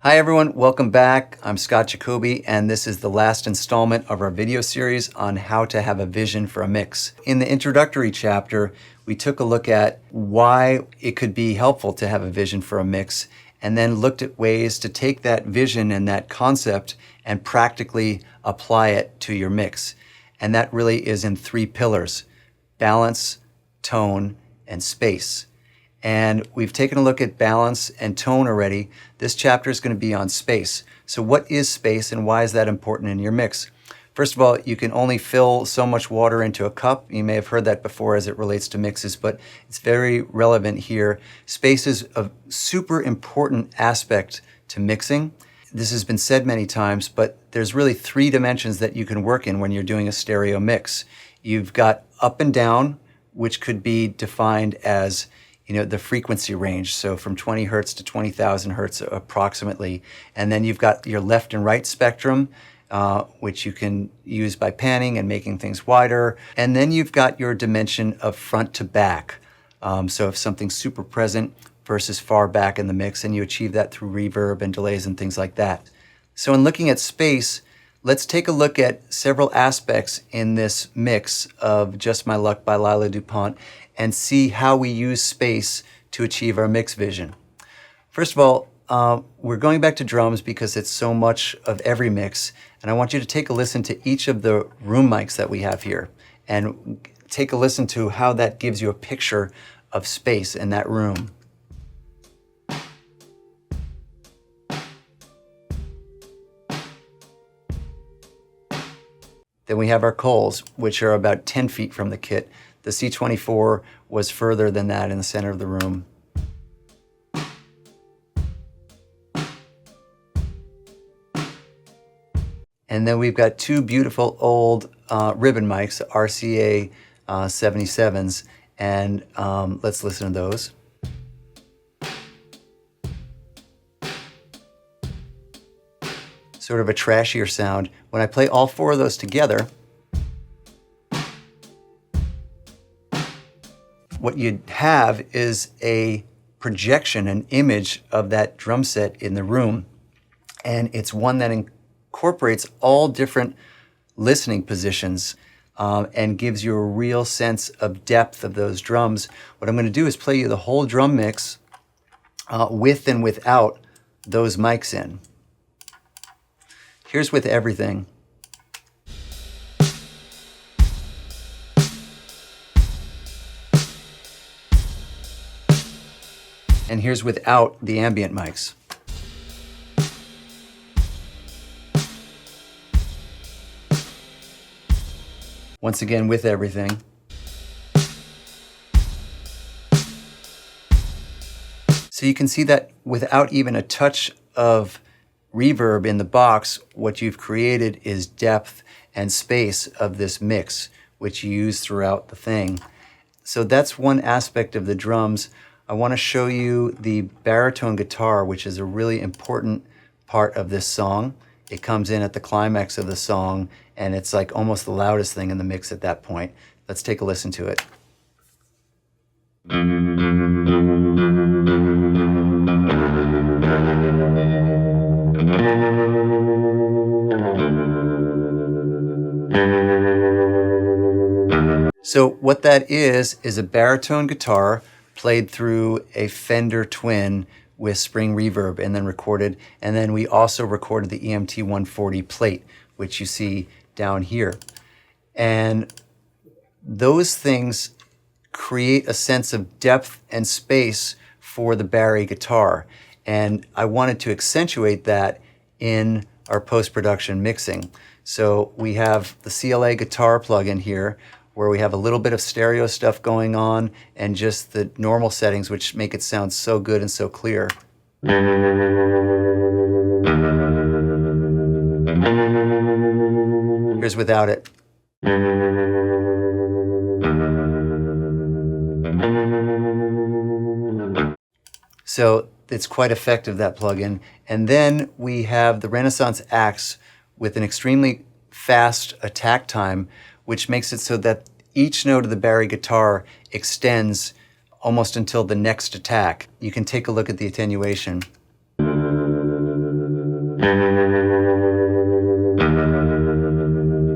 Hi everyone, welcome back. I'm Scott Jacoby, and this is the last installment of our video series on how to have a vision for a mix. In the introductory chapter, we took a look at why it could be helpful to have a vision for a mix, and then looked at ways to take that vision and that concept and practically apply it to your mix. And that really is in three pillars: balance, tone, and space. And we've taken a look at balance and tone already. This chapter is going to be on space. So what is space and why is that important in your mix? First of all, you can only fill so much water into a cup. You may have heard that before as it relates to mixes, but it's very relevant here. Space is a super important aspect to mixing. This has been said many times, but there's really three dimensions that you can work in when you're doing a stereo mix. You've got up and down, which could be defined as the frequency range, so from 20 hertz to 20,000 hertz approximately. And then you've got your left and right spectrum, which you can use by panning and making things wider. And then you've got your dimension of front to back. So if something's super present versus far back in the mix, and you achieve that through reverb and delays and things like that. So in looking at space, let's take a look at several aspects in this mix of Just My Luck by Lila Dupont and see how we use space to achieve our mix vision. First of all, we're going back to drums because it's so much of every mix, and I want you to take a listen to each of the room mics that we have here and take a listen to how that gives you a picture of space in that room. Then we have our Coles, which are about 10 feet from the kit. The C24 was further than that in the center of the room. And then we've got two beautiful old ribbon mics, RCA 77s, and let's listen to those. Sort of a trashier sound. When I play all four of those together, what you'd have is a projection, an image of that drum set in the room. And it's one that incorporates all different listening positions and gives you a real sense of depth of those drums. What I'm going to do is play you the whole drum mix with and without those mics in. Here's with everything. And here's without the ambient mics. Once again, with everything. So you can see that without even a touch of reverb in the box, what you've created is depth and space of this mix, which you use throughout the thing. So that's one aspect of the drums. I want to show you the baritone guitar, which is a really important part of this song. It comes in at the climax of the song, and it's like almost the loudest thing in the mix at that point. Let's take a listen to it. So what that is a baritone guitar played through a Fender Twin with spring reverb and then recorded. And then we also recorded the EMT 140 plate, which you see down here. And those things create a sense of depth and space for the Barry guitar. And I wanted to accentuate that in our post-production mixing. So we have the CLA guitar plug-in here, where we have a little bit of stereo stuff going on and just the normal settings, which make it sound so good and so clear. Here's without it. So it's quite effective, that plugin. And then we have the Renaissance Axe with an extremely fast attack time, which makes it so that each note of the Barry guitar extends almost until the next attack. You can take a look at the attenuation.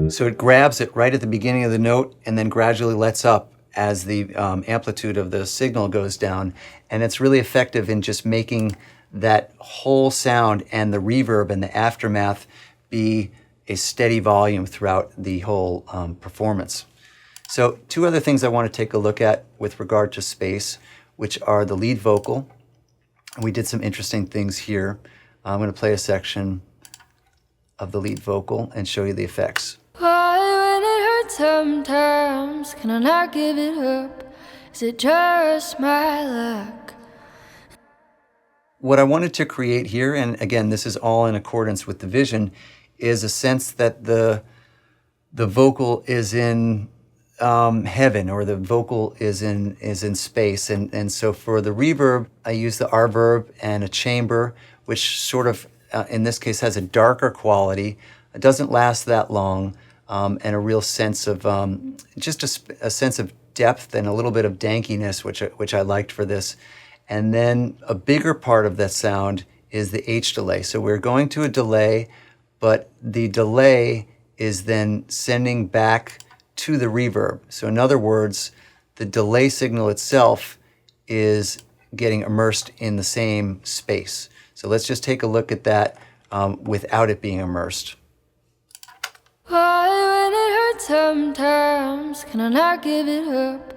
So it grabs it right at the beginning of the note and then gradually lets up as the amplitude of the signal goes down. And it's really effective in just making that whole sound and the reverb and the aftermath be a steady volume throughout the whole performance. So two other things I want to take a look at with regard to space, which are the lead vocal. We did some interesting things here. I'm going to play a section of the lead vocal and show you the effects. Why, when it hurts sometimes, can I not give it up? Is it just my luck? What I wanted to create here, and again, this is all in accordance with the vision, is a sense that the vocal is in heaven, or the vocal is in space. And so for the reverb, I use the reverb and a chamber, which sort of, in this case, has a darker quality. It doesn't last that long, and a real sense of, just a sense of depth and a little bit of dankiness, which I liked for this. And then a bigger part of that sound is the H delay. So we're going to a delay, but the delay is then sending back to the reverb. So in other words, the delay signal itself is getting immersed in the same space. So let's just take a look at that without it being immersed. Why, when it hurts sometimes, can I not give it up?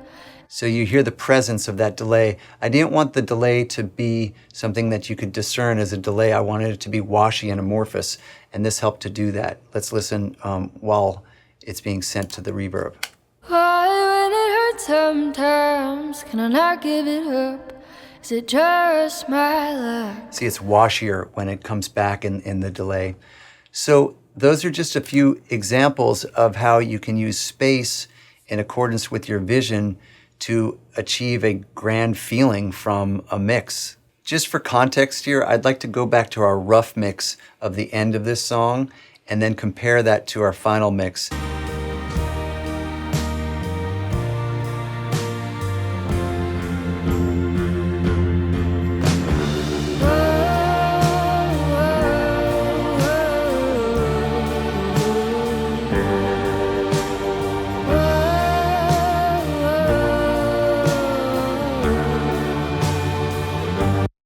So you hear the presence of that delay. I didn't want the delay to be something that you could discern as a delay. I wanted it to be washy and amorphous, and this helped to do that. Let's listen while it's being sent to the reverb. Why, when it hurts sometimes, can I not give it up? Is it just my luck? See, it's washier when it comes back in the delay. So those are just a few examples of how you can use space in accordance with your vision to achieve a grand feeling from a mix. Just for context here, I'd like to go back to our rough mix of the end of this song and then compare that to our final mix.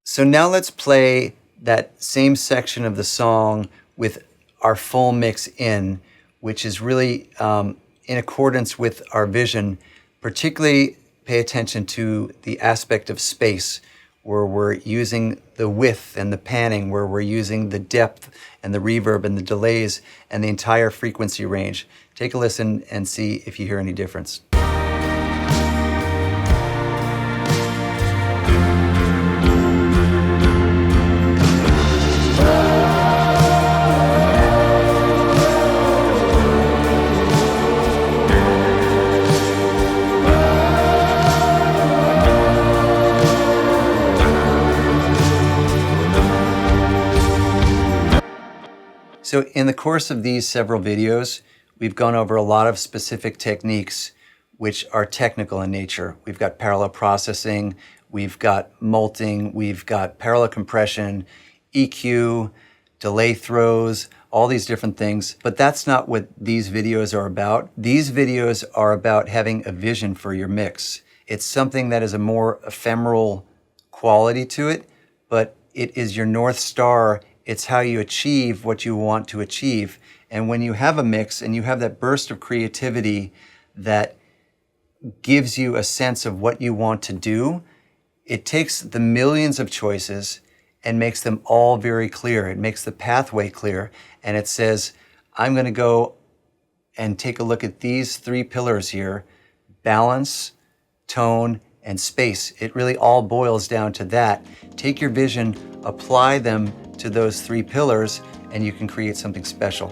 So now let's play that same section of the song with our full mix in, which is really in accordance with our vision. Particularly pay attention to the aspect of space, where we're using the width and the panning, where we're using the depth and the reverb and the delays and the entire frequency range. Take a listen and see if you hear any difference. So in the course of these several videos, we've gone over a lot of specific techniques which are technical in nature. We've got parallel processing, we've got multing, we've got parallel compression, EQ, delay throws, all these different things. But that's not what these videos are about. These videos are about having a vision for your mix. It's something that is a more ephemeral quality to it, but it is your North Star. It's how you achieve what you want to achieve. And when you have a mix and you have that burst of creativity that gives you a sense of what you want to do, it takes the millions of choices and makes them all very clear. It makes the pathway clear. And it says, I'm going to go and take a look at these three pillars here: balance, tone, and space. It really all boils down to that. Take your vision, apply them to those three pillars, and you can create something special.